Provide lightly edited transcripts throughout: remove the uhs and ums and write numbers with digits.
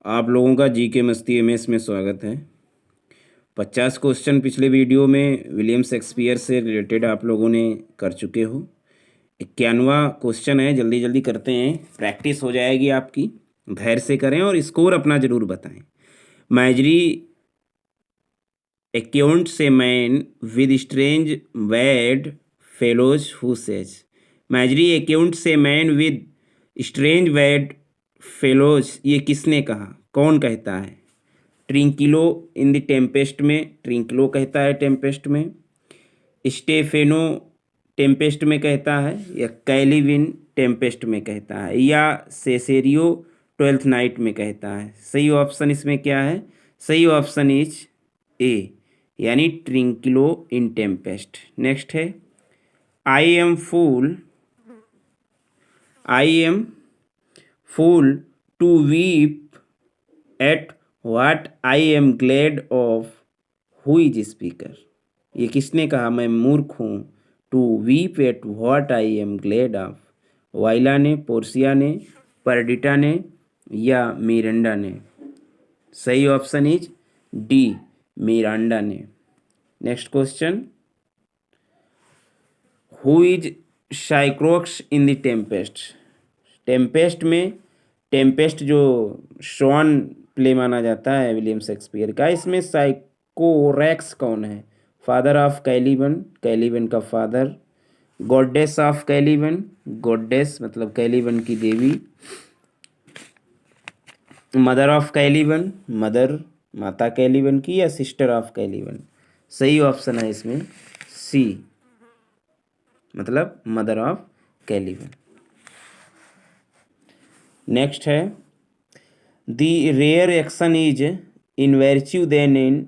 आप लोगों का जी के मस्ती एमएस में स्वागत है। 50 क्वेश्चन पिछले वीडियो में विलियम शेक्सपियर से रिलेटेड आप लोगों ने कर चुके हो। 91वां क्वेश्चन है, जल्दी जल्दी करते हैं, प्रैक्टिस हो जाएगी आपकी। धैर्य से करें और स्कोर अपना ज़रूर बताएं। मैजरी acquaints a man with strange bad fellows who says. Marjorie acquaints a man with strange bad fellows, ये किसने कहा, कौन कहता है? ट्रिंकिलो इन द टेम्पेस्ट में ट्रिंकिलो कहता है टेम्पेस्ट में, स्टेफेनो टेम्पेस्ट में कहता है, या कैलिविन टेम्पेस्ट में कहता है, या सेसेरियो ट्वेल्थ नाइट में कहता है? सही ऑप्शन इसमें क्या है? सही ऑप्शन इज ए, यानी ट्रिंकिलो इन टेम्पेस्ट। नेक्स्ट है, I am fool to weep at what I am glad of, who is speaker? ये किसने कहा, मैं मूर्ख हूँ, to weep at what I am glad of? Viola ने, पोर्सिया ने, परडिटा ने, या मिरांडा ने? सही ऑप्शन इज डी, मिरांडा ने। Next question, who is Sycorax in the Tempest? Tempest में, टेम्पेस्ट जो शॉन प्ले माना जाता है विलियम शेक्सपियर का, इसमें साइकोरैक्स कौन है? फादर ऑफ कैलिबन, कैलिबन का फादर। गॉडेस ऑफ कैलिबन, गॉडेस मतलब कैलिबन की देवी। मदर ऑफ कैलिबन, मदर माता कैलिबन की, या सिस्टर ऑफ कैलिबन? सही ऑप्शन है इसमें सी, मतलब मदर ऑफ कैलिबन। नेक्स्ट है, the rare action is in virtue than in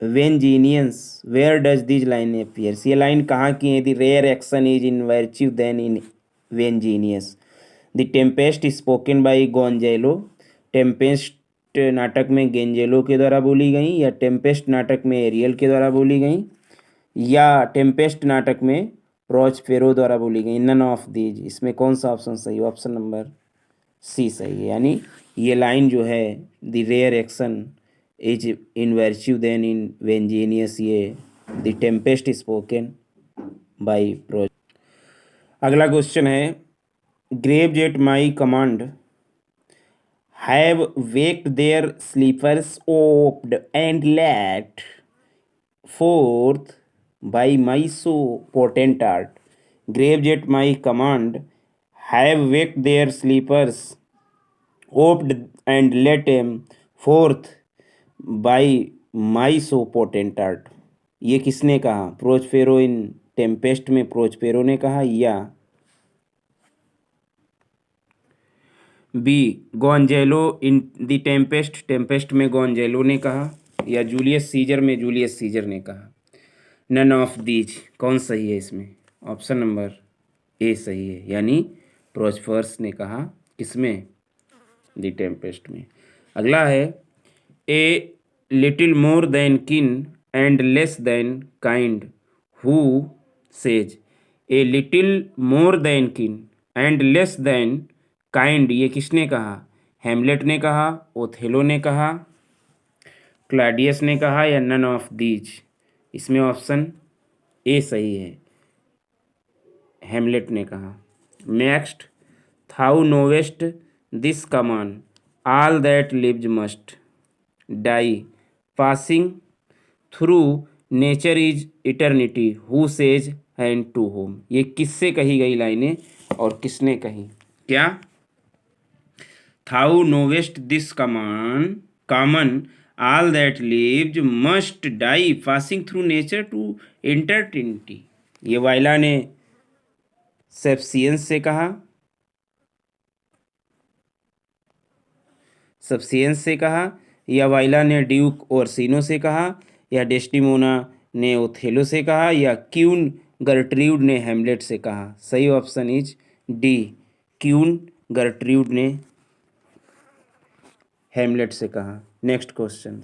vengeance, where does this line appears? ये लाइन कहाँ की है? The rare action is in virtue than in vengeance. The Tempest spoken by गोंजेलो, Tempest नाटक में गेंजेलो के द्वारा बोली गई, या टेम्पेस्ट नाटक में एरियल के द्वारा बोली गई, या टेम्पेस्ट नाटक में प्रोस्पेरो द्वारा बोली गई? None of these. इसमें कौन सा ऑप्शन सही? ऑप्शन नंबर सी सही है, यानी ये लाइन जो है, the rare action is in virtue than in vengeance, ये the Tempest spoken by Pro. अगला क्वेश्चन है, graves at my command have waked their sleepers oped and let forth by my so potent art. Graves at my command have waked their sleepers oped and let them forth by my so potent art. ये किसने कहा? Prospero in Tempest में Prospero ने कहा, या B Gonzalo in the Tempest, Tempest में Gonzalo ने कहा, या जूलियस सीजर में जूलियस सीजर ने कहा? None of these. कौन सही है इसमें? ऑप्शन नंबर ए सही है, यानी प्रोस्पर्स ने कहा, किसमें? द टेम्पेस्ट में। अगला है, ए लिटिल मोर देन किन and less than kind, who says? A little more than किन एंड लेस देन काइंड, ये किसने कहा? हैमलेट ने कहा, ओथेलो ने कहा, क्लाडियस ने कहा, या नन ऑफ दीज? इसमें ऑप्शन ए सही है, हैमलेट ने कहा। Next, thou knowest this common, all that lives must die, passing through nature is eternity, who says and to whom? ये किससे कही गई लाइनें और किसने कही? क्या? Thou knowest this common, all that lives must die, passing through nature to enter eternity. ये वाइला ने सफिशिएंस से कहा, सफिशिएंस से कहा, या वाइला ने ड्यूक ओर्सिनो से कहा, या डेस्टिमोना ने ओथेलो से कहा, या क्यून गर्ट्रूड ने हैमलेट से कहा? सही option is D, queen Gertrude ने हैमलेट से कहा। Next question,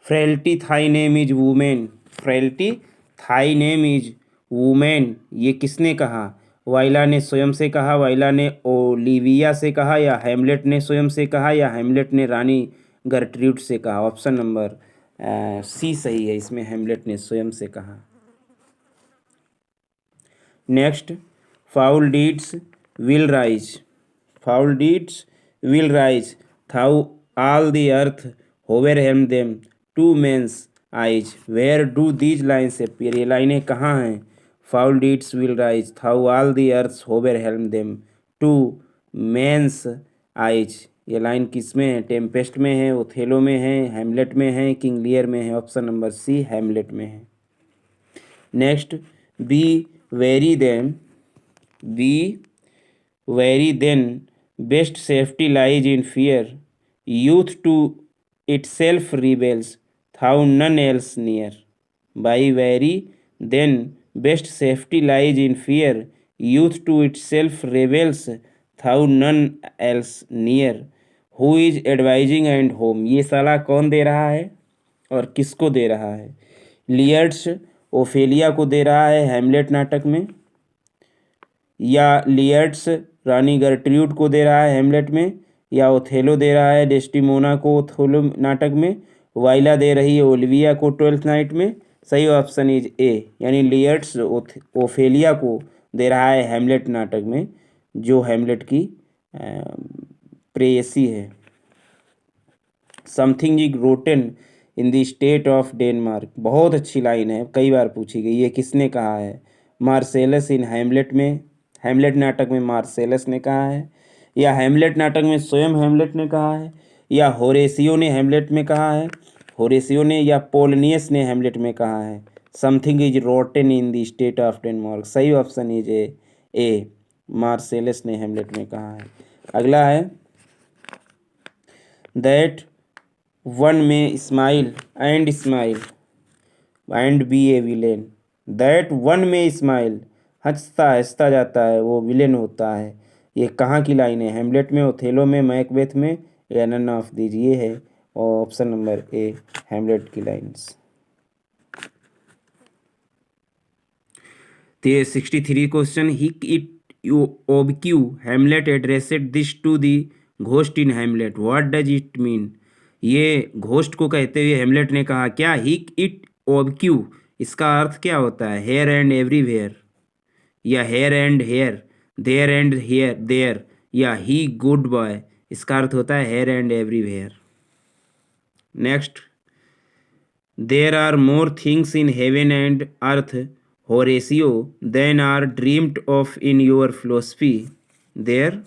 frailty thy name is woman, frailty thy name is woman, ये किसने कहा? वाइला ने स्वयं से कहा, वाइला ने ओलिविया से कहा, या हैमलेट ने स्वयं से कहा, या हैमलेट ने रानी गर्ट्रूड से कहा। ऑप्शन नंबर सी सही है, इसमें हैमलेट ने स्वयं से कहा। Next, foul deeds will rise, foul deeds will rise though all the earth overwhelm them to men's eyes where do these lines appear. ये लाइनें कहाँ हैं? Foul deeds will rise though all the earth overwhelm them to men's eyes. ये line किस में है? Tempest में है, ओथेलो में है, हैमलेट में है, किंग लियर में है। ऑप्शन नंबर सी हैमलेट में है। Next, be wary then, be wary then best safety lies in fear youth to itself rebels thou none else near। By very then best safety lies in fear youth to itself rebels thou none else near। Who is advising and whom? ये सलाह कौन दे रहा है और किसको दे रहा है? लियर्ड्स Ophelia को दे रहा है हैमलेट नाटक में, या लियर्ड्स रानी गर्ट्रूड को दे रहा है हैमलेट में, या ओथेलो दे रहा है डेस्टिमोना को ओथेलो नाटक में, वाइला दे रही है ओलिविया को ट्वेल्थ नाइट में। सही ऑप्शन इज ए, यानी लियर्ड्स ओफेलिया को दे रहा है हैमलेट नाटक में, जो हैमलेट की प्रेयसी है। Something is rotten in the state of Denmark, बहुत अच्छी लाइन है, कई बार पूछी गई। ये किसने कहा है? मार्सेलस इन हैमलेट में, हैमलेट नाटक में मार्सेलस ने कहा है, या हैमलेट नाटक में स्वयं हैमलेट ने कहा है, या होरेसियो ने हैमलेट में कहा है, होरेसियो ने या पोलनियस ने हैमलेट में कहा है। Something is rotten in the state of Denmark. सही ऑप्शन इज ए, मार्सेलस ने हैमलेट में कहा है। अगला है, that one may smile and be a villain. That one may smile, हंसता हंसता जाता है वो विलेन होता है। ये कहाँ की लाइन है? हैमलेट में, ओथेलो में, मैकबेथ में, या नन ऑफ दीज। ये है और ऑप्शन नंबर ए हैमलेट की लाइन्स। तो 63 क्वेश्चन, हिक इट यू ओबक्यू Hamlet addressed this to the ghost in Hamlet, what does it mean. ये घोस्ट को कहते हुए हैमलेट ने कहा क्या? हिक इट ओबक्यू, इसका अर्थ क्या होता है? हेयर एंड एवरीवेयर, या here and here, there and here there, या ही गुड बॉय, इसका अर्थ होता है here and everywhere. Next, there are more things in heaven and earth Horatio than are dreamed of in your philosophy. There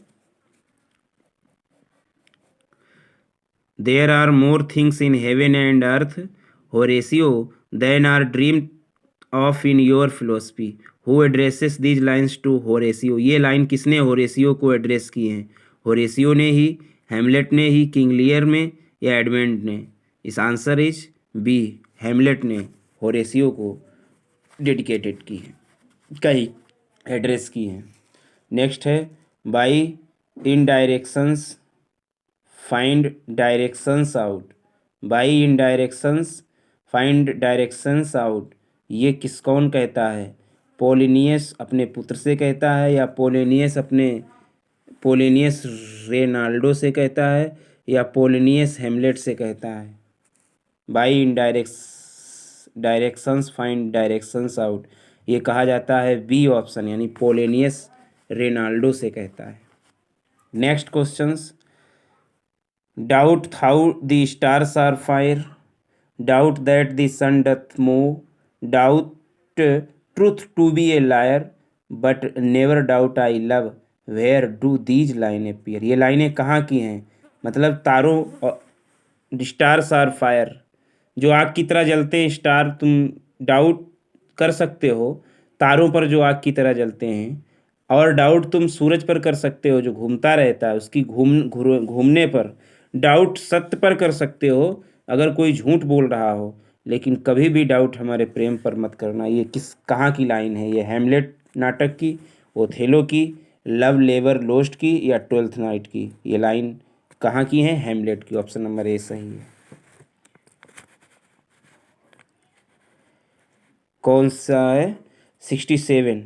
are more things in heaven and earth Horatio than are dreamed of in your philosophy. Who addresses these lines to Horatio. ये line किसने होरेसियो को address की हैं? होरेसियो ने ही, Hamlet ने ही, King Lear में, या Edmund ने। इस आंसर इज बी, हैमलेट ने होरेसियो को डेडिकेटेड की है, कही एड्रेस की है। नेक्स्ट है, by indirections find directions out. By indirections find directions out, ये किस कौन कहता है? पोलिनियस अपने पुत्र से कहता है, या पोलिनियस रेनाल्डो से कहता है, या पोलिनियस हेमलेट से कहता है? By indirections find directions out, ये कहा जाता है बी ऑप्शन, यानी पोलिनियस रेनाल्डो से कहता है। Next questions, doubt how the stars are fire, doubt that the sun doth move, doubt truth to be a liar, but never doubt I love, where do these line appear. ये लाइनें कहाँ की हैं? मतलब तारों, स्टार्स आर फायर, जो आग की तरह जलते हैं स्टार, तुम डाउट कर सकते हो तारों पर जो आग की तरह जलते हैं, और डाउट तुम सूरज पर कर सकते हो जो घूमता रहता है, उसकी घूमने पर। डाउट सत्य पर कर सकते हो अगर कोई झूठ बोल रहा हो, लेकिन कभी भी डाउट हमारे प्रेम पर मत करना। ये कहाँ की लाइन है? ये हैमलेट नाटक की, ओथेलो की, लव लेबर लोस्ट की, या ट्वेल्थ नाइट की। ये लाइन कहाँ की है? हैमलेट की। ऑप्शन नंबर ए सही है। कौन सा है? 67,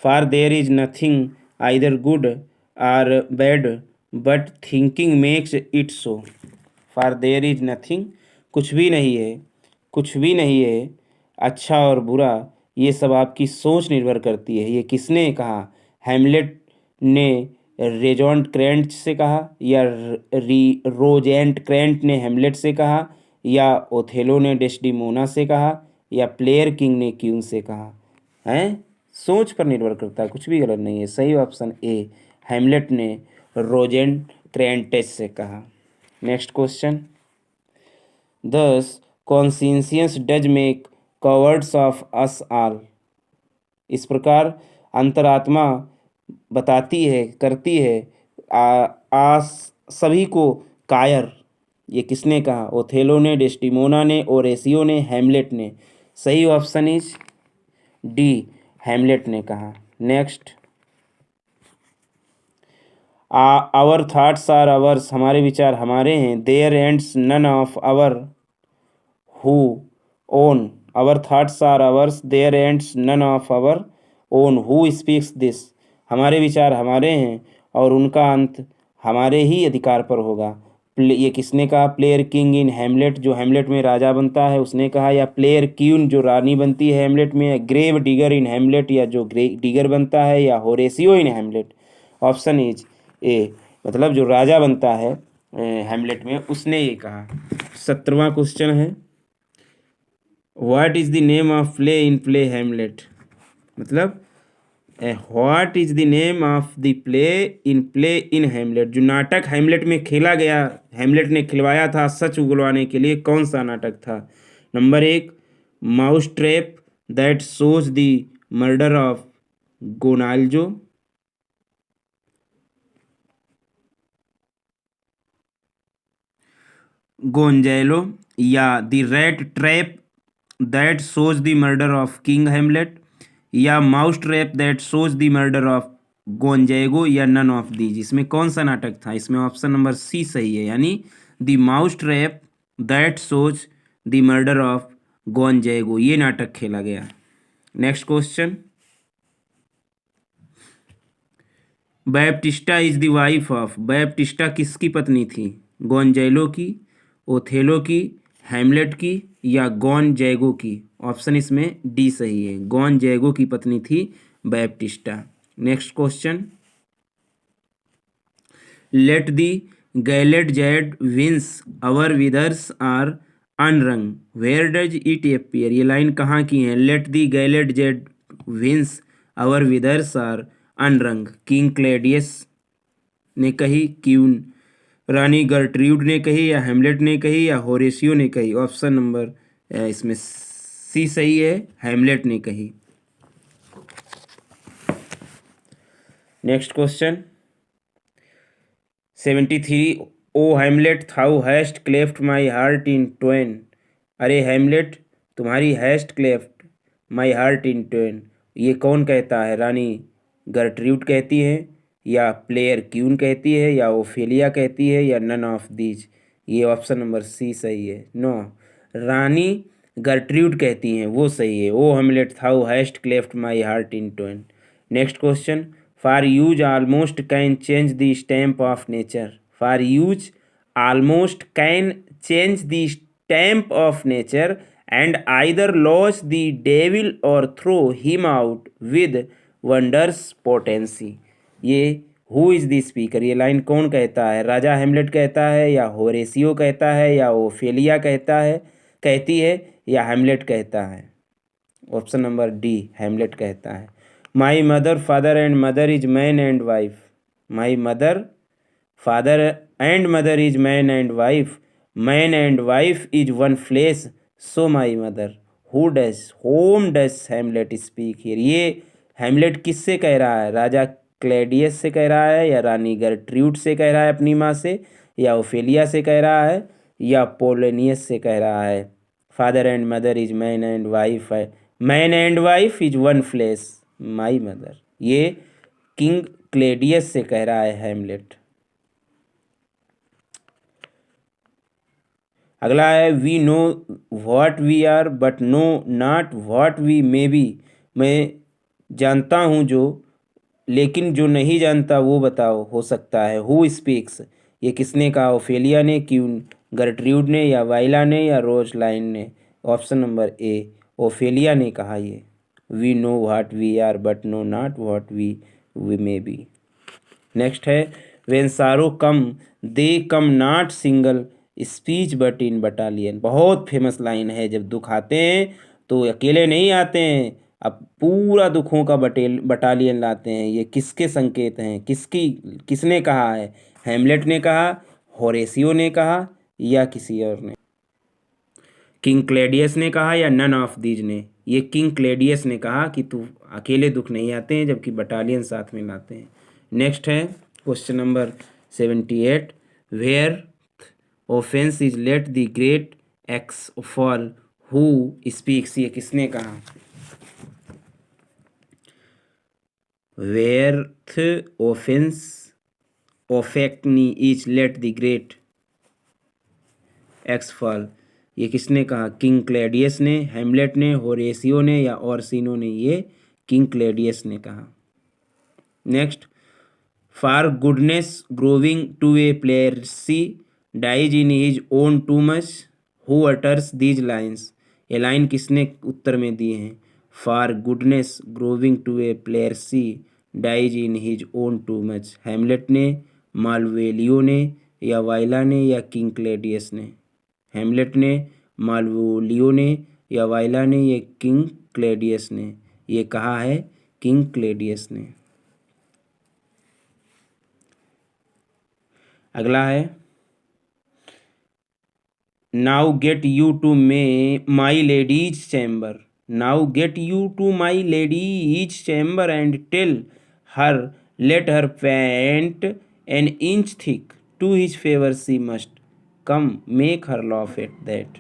for there is nothing either good or bad but thinking makes it so. For there is nothing, कुछ भी नहीं है, कुछ भी नहीं है, अच्छा और बुरा ये सब आपकी सोच निर्भर करती है। ये किसने कहा? हैमलेट ने रेजॉन्ट क्रेंट से कहा, या रोजेंट क्रेंट ने हैमलेट से कहा, या ओथेलो ने डेस्डिमोना से कहा, या प्लेयर किंग ने क्यून से कहा? हैं? सोच पर निर्भर करता है, कुछ भी गलत नहीं है। सही ऑप्शन ए, हैमलेट ने रोजेंट क्रेंटेस से कहा। नेक्स्ट क्वेश्चन, दस conscience does make coverts of us all. इस प्रकार अंतरात्मा बताती है, करती है सभी को कायर। ये किसने कहा? ओथेलो ने, डेस्टिमोना ने, ओरेसियो ने, हैमलेट ने। सही ऑप्शन इज डी, हैमलेट ने कहा। Next, our thoughts are ours, हमारे विचार हमारे हैं। Their ends none of our who own, our thoughts are ours, their ends none of our own who speaks this. हमारे विचार हमारे हैं और उनका अंत हमारे ही अधिकार पर होगा। ये किसने कहा? प्लेयर किंग इन हैमलेट, जो हैमलेट में राजा बनता है, उसने कहा। या प्लेयर क्यून, जो रानी बनती है हैमलेट में। ग्रेव डिगर इन हैमलेट, या जो डिगर बनता है। या होरेसियो इन हैमलेट। ऑप्शन इज ए, मतलब जो राजा बनता है हैमलेट में, उसने ये कहा। 17वां क्वेश्चन है, what is the name of play in play Hamlet. मतलब what is the name of the play in Hamlet, जो नाटक हैमलेट में खेला गया, हैमलेट ने खिलवाया था सच उगलवाने के लिए, कौन सा नाटक था? नंबर एक, mouse trap that shows the murder of Gonzago. Gonzalo, या the rat trap that shows the murder of king Hamlet, या mouse trap that shows the murder of Gonzago, या नन ऑफ दीज। इसमें कौन सा नाटक था? इसमें ऑप्शन नंबर सी सही है, यानी the mouse trap that shows the murder of Gonzago, ये नाटक खेला गया। Next question, Baptista is the wife of, Baptista किसकी पत्नी थी? गोंजेलो की, ओथेलो की, हैमलेट की, या गॉन जैगो की? ऑप्शन इसमें डी सही है, गॉन जैगो की पत्नी थी Baptista. Next question, let the galled jade wince our withers are unwrung, where does it appear. ये लाइन कहाँ की है? Let the galled jade wince our withers are unwrung, king Claudius ने कही, क्यून रानी गर्ट्रूड ने कही, या हैमलेट ने कही, या होरेसियो ने कही? ऑप्शन नंबर इसमें सी सही है, हैमलेट ने कही। Next question 73, O Hamlet thou hast cleft my heart in twain. अरे हैमलेट, तुम्हारी hast cleft my heart in twain, ये कौन कहता है? रानी गर्ट्रूड कहती है, या प्लेयर क्यून कहती है, या ओफेलिया कहती है, या नन ऑफ दीज? ये ऑप्शन नंबर सी सही है। नो, रानी गर्ट्रूड कहती हैं, वो सही है। O Hamlet thou hast cleft my heart in twain. Next question, for use almost can change the stamp of nature. For use almost can change the stamp of nature and either lose the devil or throw him out with wondrous potency. ये who is the speaker, ये line कौन कहता है? राजा Hamlet कहता है, या होरेसियो कहता है, या ओफेलिया कहती है, या हैमलेट कहता है? ऑप्शन नंबर डी, हैमलेट कहता है। My mother father and mother is man and wife, my mother father and mother is man and wife, man and wife is one flesh, so my mother. Whom does Hamlet speak here. ये Hamlet किससे कह रहा है? राजा क्लेडियस से कह रहा है, या रानी गर्ट्रूड से कह रहा है अपनी माँ से, या ओफेलिया से कह रहा है, या पोलेनियस से कह रहा है? Father and mother is man and wife है, man and wife is one flesh, my mother. ये किंग क्लेडियस से कह रहा है हैमलेट। अगला है, we know what we are but know not what we may be. मैं जानता हूँ जो, लेकिन जो नहीं जानता वो बताओ हो सकता है। हु स्पीक्स, ये किसने कहा? ओफेलिया ने, क्यून, गर्ट्रूड ने, या वाइला ने, या रोजलाइन ने? ऑप्शन नंबर ए, ओफेलिया ने कहा ये। We know what we are but know not what we may be. Next है, when sorrow come they come not single speech but in battalion. बहुत फेमस लाइन है, जब दुख आते हैं तो अकेले नहीं आते हैं, अब पूरा दुखों का बटालियन लाते हैं। ये किसके संकेत हैं? किसने कहा है? हैमलेट ने कहा, होरेसियो ने कहा, या किसी और ने? किंग क्लेडियस ने कहा या नन ऑफ दीज ने? ये किंग क्लेडियस ने कहा कि तू अकेले दुख नहीं आते हैं, जबकि बटालियन साथ में लाते हैं। नेक्स्ट है question number 78, where offence is let the great axe fall, who speaks, ये किसने कहा? वेयर्थ ऑफेंस ऑफेक्टनी is let the great axe fall, ये किसने कहा? किंग क्लेडियस ने, हैमलेट ने, होरेसियो ने, या ऑर्सिनो ने? ये किंग क्लेडियस ने कहा। Next, for goodness growing to a pleurisy dies in his own too much, who utters these lines, ये लाइन किसने उत्तर में दिए हैं? For goodness growing to a pleurisy dies in his own too much, Hamlet ने, Malvolio ने, या Viola ने, या किंग क्लेडियस ने? हैमलेट ने, मालवोलियो ने, या वाइला ने, या किंग क्लेडियस ने? ये कहा है किंग क्लेडियस ने। अगला है, now get you to my lady's chamber, now get you to my lady's chamber and tell her let her paint an inch thick to his favour she must come make her laugh at that,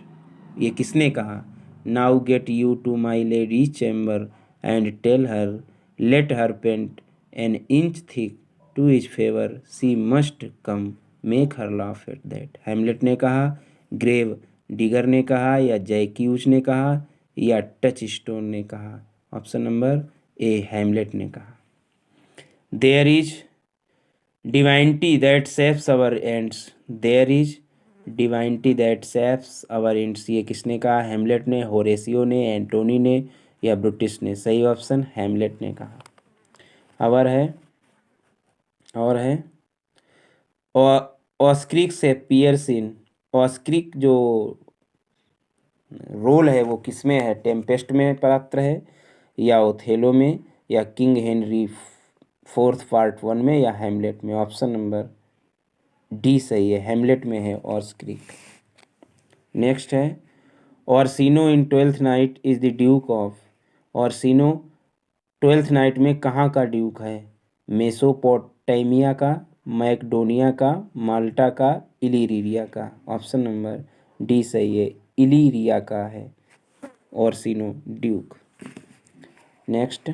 ये किसने कहा? Now get you to my lady's chamber and tell her let her paint an inch thick to his favour she must come make her laugh at that, Hamlet ने कहा, grave digger ने कहा, या जैक्यूज ने कहा, या टच स्टोन ने कहा? ऑप्शन नंबर ए, हैमलेट ने कहा। There is divinity that saves our ends, there is divinity that saves our ends, ये किसने कहा? हैमलेट ने, होरेसियो ने, एंटोनी ने, या ब्रुटिस ने? सही ऑप्शन हैमलेट ने कहा। और है ऑस्क्रिक से पियर्स इन, ऑस्क्रिक जो रोल है वो किसमें है? टेम्पेस्ट में पात्र है, या ओथेलो में, या किंग हेनरी फोर्थ पार्ट 1 में, या हैमलेट में? ऑप्शन नंबर डी सही है, हैमलेट में है ऑस्क्रिक। नेक्स्ट है, Orsino in twelfth night is the Duke of, Orsino twelfth night में कहाँ का ड्यूक है? मेसोपोटामिया का, मैकडोनिया का, माल्टा का, इलीरिया का? ऑप्शन नंबर डी सही है, इलीरिया का है Orsino duke. Next,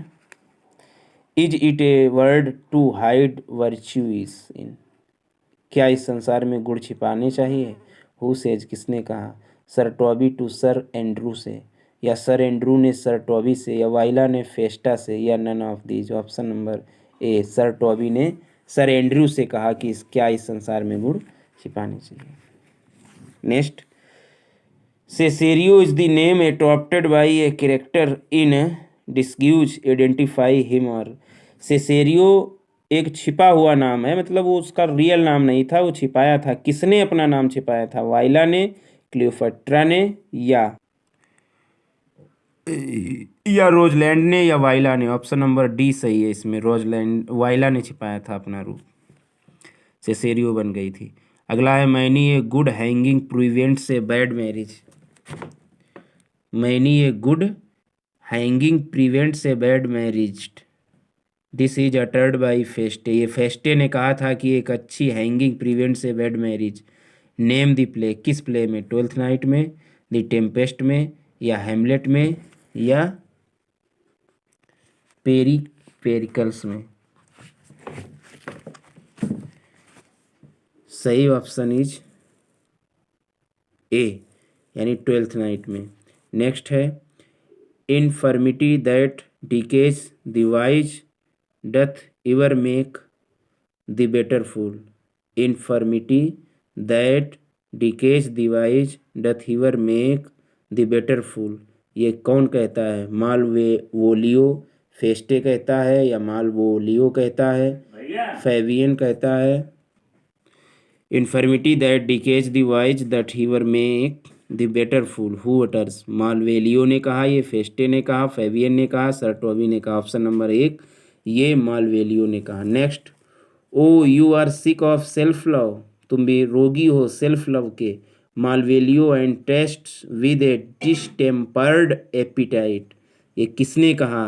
is it a word to hide virtues in, क्या इस संसार में गुण छिपाने चाहिए? हु सेज, किसने कहा? Sir Toby to sir Andrew से, या सर एंड्रू ने सर टॉबी से, या वाइला ने फेस्टा से, या none of these? Option number A, sir Toby ने सर एंड्रू से कहा कि क्या इस संसार में गुण छिपाने चाहिए। Next, Cesario is the name adopted by a character in disguise identify him, और सेसेरियो एक छिपा हुआ नाम है, मतलब वो उसका रियल नाम नहीं था, वो छिपाया था। किसने अपना नाम छिपाया था? वाइला ने, क्लियोपेट्रा ने, या रोजलैंड ने, या वाइला ने? ऑप्शन नंबर डी सही है इसमें, रोजलैंड, वाइला ने छिपाया था अपना रूप, सेसेरियो बन गई थी। अगला है, many a good hanging prevents a bad marriage, many a good hanging prevents a bad marriage, this is uttered by Feste, ये फेस्टे ने कहा था कि एक अच्छी hanging prevents a bad marriage. Name the play, किस प्ले में? Twelfth night में, द टेम्पेस्ट में, या हैमलेट में, या पेरिकल्स में? सही ऑप्शन इज ए, यानी ट्वेल्थ नाइट में। नेक्स्ट है, इनफर्मिटी that decays the wise doth ever make the better fool. Infirmity that decays the wise doth ever make the better fool. ये कौन कहता है? मालवोलियो फेस्टे कहता है या मालवोलियो कहता है? फेवियन कहता है। Infirmity that decays the wise that he were make the better fool who utters. Malvolio ने कहा, ये फेस्टे ने कहा, फेवियन ने कहा, सर्टोवी ने कहा। ऑप्शन नंबर 1 ये मालवेलियो ने कहा। Next, O you are sick of self love, तुम भी रोगी हो सेल्फ लव के। Malvolio and taste with a distempered appetite, ये किसने कहा?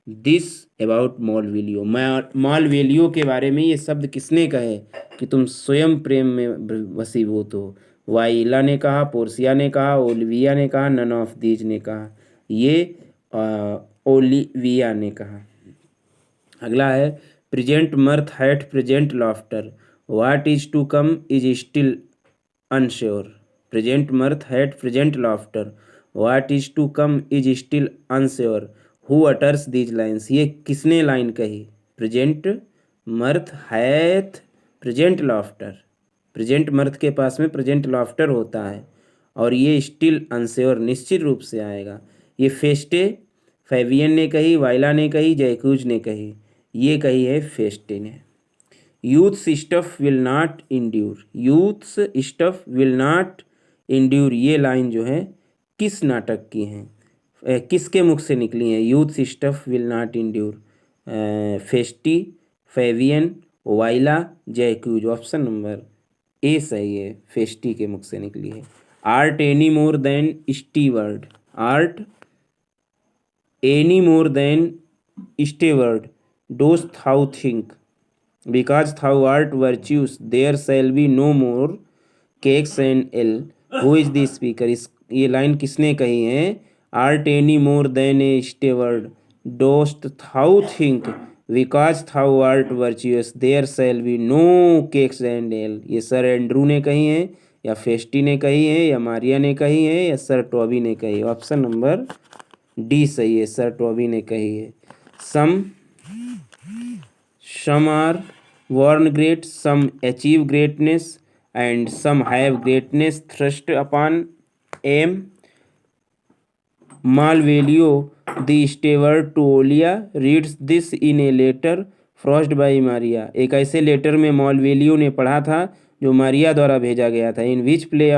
दिस अबाउट मालवेलियो, मालवेलियो के बारे में ये शब्द किसने कहे कि तुम स्वयं प्रेम में वशीभूत हो? वाइला ने कहा, पोर्सिया ने कहा, ओलिविया ने कहा, नन ऑफ दीज ने कहा। ये ओलिविया ने कहा। अगला है present mirth hath present laughter, what is to come is still unsure. Present mirth hath present laughter, what is to come is still unsure. Who utters these lines, ये किसने line कही? Present mirth hath present laughter, present mirth के पास में present laughter होता है और ये स्टिल अनश्योर, निश्चित रूप से आएगा। ये फेस्टे फेवियन ने कही, वाइला ने कही, जैक्यूज ने कही। ये कही है फेस्टे ने। Youth's stuff will not endure, youth's stuff will not endure, ये लाइन जो है किस नाटक की है? किसके मुख से निकली है? Youth's stuff will not endure, Feste, Fabian, Viola, Jaques. Option number A सही है, फेस्टी के मुख से निकली है। Art any more than steward, art any more than steward, dost thou think, because thou art virtuous there shall be no more cakes and ale, who is the speaker. इस ये line किसने कही है? Art any more than a steward, dost thou think, because थाउ art virtuous there shall be no cakes and ale. ये sir Andrew ने कही है या फेस्टी ने कही है या मारिया ने कही है या सर टॉबी ने कही है? ऑप्शन नंबर डी सही है, सर टॉबी ने कही है। some are born great, some achieve greatness, and some have greatness thrust upon aim. Malvolio, the steward to Olia, reads this in a letter frost by Maria. एक ऐसे letter में मालवेलियो ने पढ़ा था जो मारिया द्वारा भेजा गया था। इन विच प्ले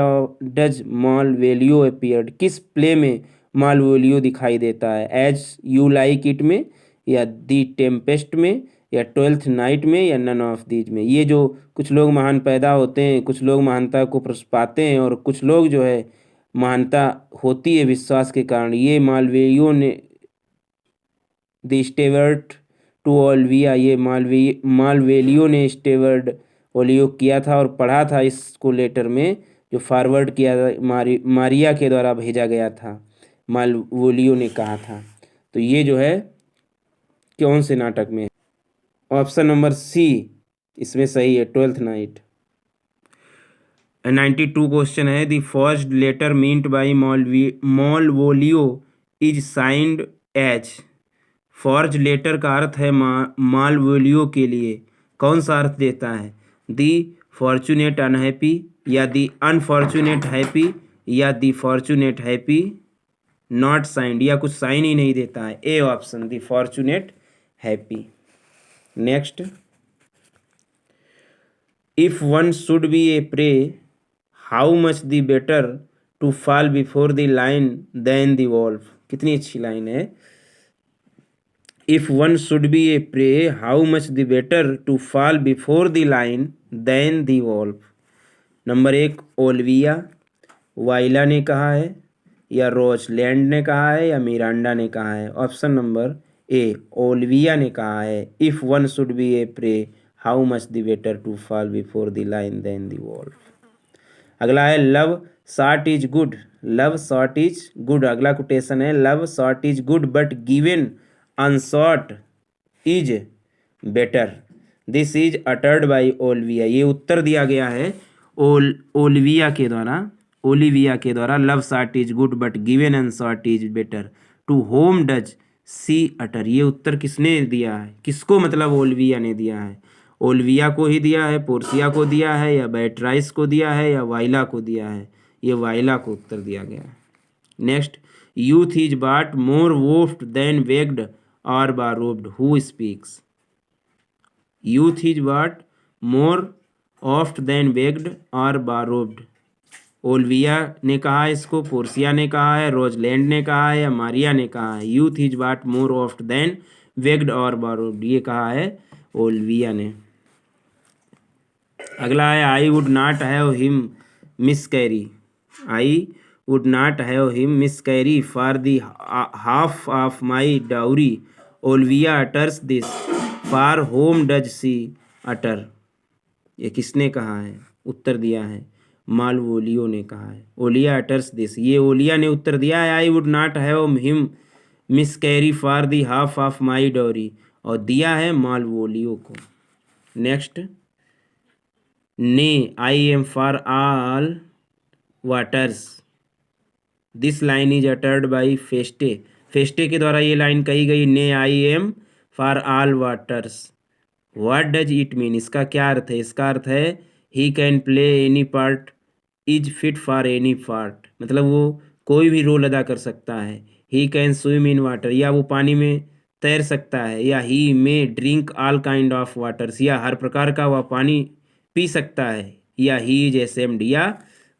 डज मालवेलियो अपीयर्ड, किस प्ले में मालवेलियो दिखाई देता है? एज यू लाइक इट में या दी टेम्पेस्ट में या ट्वेल्थ नाइट में या नन ऑफ दीज में। ये जो कुछ लोग महान पैदा होते हैं, कुछ लोग महानता को पाते हैं और कुछ लोग जो है महानता होती है विश्वास के कारण। ये मालवेलियो ने द स्टेवर्ट टू ओलिविया, ये मालवेलियो ने स्टेवर्ड ओलियो किया था और पढ़ा था इसको लेटर में जो फॉरवर्ड किया मारिया के द्वारा भेजा गया था, मालवोलियो ने कहा था। तो ये जो है कौन से नाटक में? ऑप्शन नंबर सी इसमें सही है, ट्वेल्थ नाइट। 92 क्वेश्चन है, the first letter meant by Malvolio is signed as. Forge letter का अर्थ है मालवोलियो के लिए कौन सा अर्थ देता है? दी फॉर्चुनेट अनहैप्पी या दी अनफॉर्चुनेट हैप्पी या the fortunate happy not signed, या कुछ साइन ही नहीं देता है। A option, the fortunate happy. Next, if one should be a prey how much the better to fall before the lion than the wolf. कितनी अच्छी line है। If one should be a prey how much the better to fall before the lion than the wolf. Number 1 Olivia, Viola ने कहा है या रोचलैंड ने कहा है या मिरांडा ने कहा है? ऑप्शन नंबर ए ओलिविया ने कहा है, if one should be a prey how much the better to fall before the lion than the wolf. अगला है love sought is good, love sought is good. अगला कोटेशन है love sought is good but given unsought is better, this is uttered by Olivia. ये उत्तर दिया गया है Olivia के द्वारा। Love sought is good but given unsought is better, to whom does she utter, ये उत्तर किसने दिया है, किसको मतलब ओल्विया ने दिया है? ओल्विया को ही दिया है, पोर्सिया को दिया है, या बैट्राइस को दिया है, या वाइला को दिया है? ये वाइला को उत्तर दिया गया है। नेक्स्ट, यूथ इज बाट मोर वोफ्ट देन वेग्ड और बारोब्ड, हु स्पीक्स? यूथ इज बाट मोर ऑफ्ट देन वेग्ड और बारोब्ड, ओल्विया ने कहा है इसको, पोर्सिया ने कहा है, रोजलैंड ने कहा है, या मारिया ने कहा है? यूथ इज बाट मोर ऑफ्ट देन वेग्ड और बारोब्ड, ये कहा है ओल्विया ने। अगला है, I would not have him miscarry, I would not have him miscarry for the half of my dowry, Olivia utters this for whom does she utter, ये किसने कहा है? उत्तर दिया है मालवोलियो ने कहा है। ओलिया अटर्स दिस, ये ओलिया ने उत्तर दिया है, I would not have him miscarry for the half of my dowry, और दिया है मालवोलियो को। Next, nay I am for all waters, this line is uttered by Feste, Feste के द्वारा ये लाइन कही गई, nay I am for all waters. What does it mean, इसका क्या अर्थ है? इसका अर्थ है he can play any part is fit for any part, मतलब वो कोई भी रोल अदा कर सकता है। He can swim in water, या वो पानी में तैर सकता है, या he may drink all kind of waters, या हर प्रकार का वह पानी पी सकता है, या ही इज एसेम्ड, या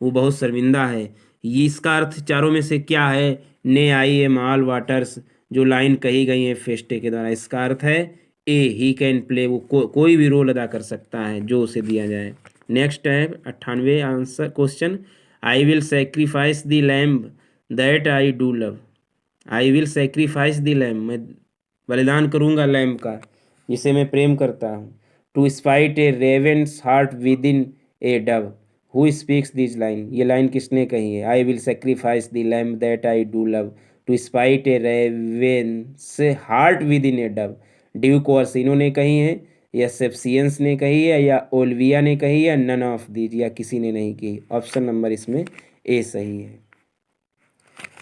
वो बहुत शर्मिंदा है। ये इसका अर्थ चारों में से क्या है? ने आई एम ऑल वाटर्स जो लाइन कही गई है फेस्टे के द्वारा, इसका अर्थ है ए, ही कैन प्ले, वो कोई भी रोल अदा कर सकता है जो उसे दिया जाए। नेक्स्ट है 98 answer question, I will sacrifice the lamb that I do love, I will sacrifice the lamb, मैं बलिदान करूँगा लैम्ब का जिसे मैं प्रेम करता हूँ। To spite a raven's heart within a dove, who speaks this line, ये लाइन किसने कही है? I will sacrifice the lamb that I do love to spite a raven's heart within a dove, duke Orsino ने कही है, या सेप्सियंस ने कही है, या ओल्विया ने कही है, नन ऑफ दीज, या किसी ने नहीं की। ऑप्शन नंबर इसमें ए सही है।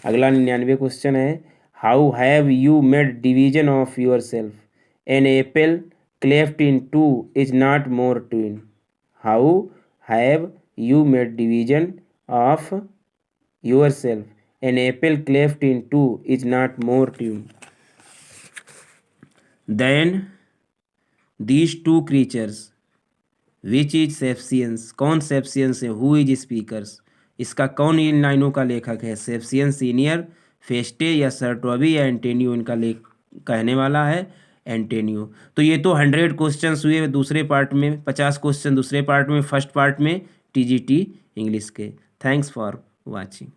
अगला 99 क्वेश्चन है, how have you made division of yourself, an apple cleft in two is not more twin, how have you made division of yourself, an apple cleft in two is not more twin than these two creatures, which is सेप्सियंस, कौन सेप्सियंस है? Who is speakers, इसका कौन इन लाइनों का लेखक है? सेप्सियंस सीनियर, फेस्टे, या सर्टोवी, या एंटेनियो, इनका कहने वाला है एंटेनियो। तो ये तो 100 क्वेश्चंस हुए दूसरे पार्ट में, 50 क्वेश्चन दूसरे पार्ट में, फर्स्ट पार्ट में टीजीटी इंग्लिश के। Thanks for watching.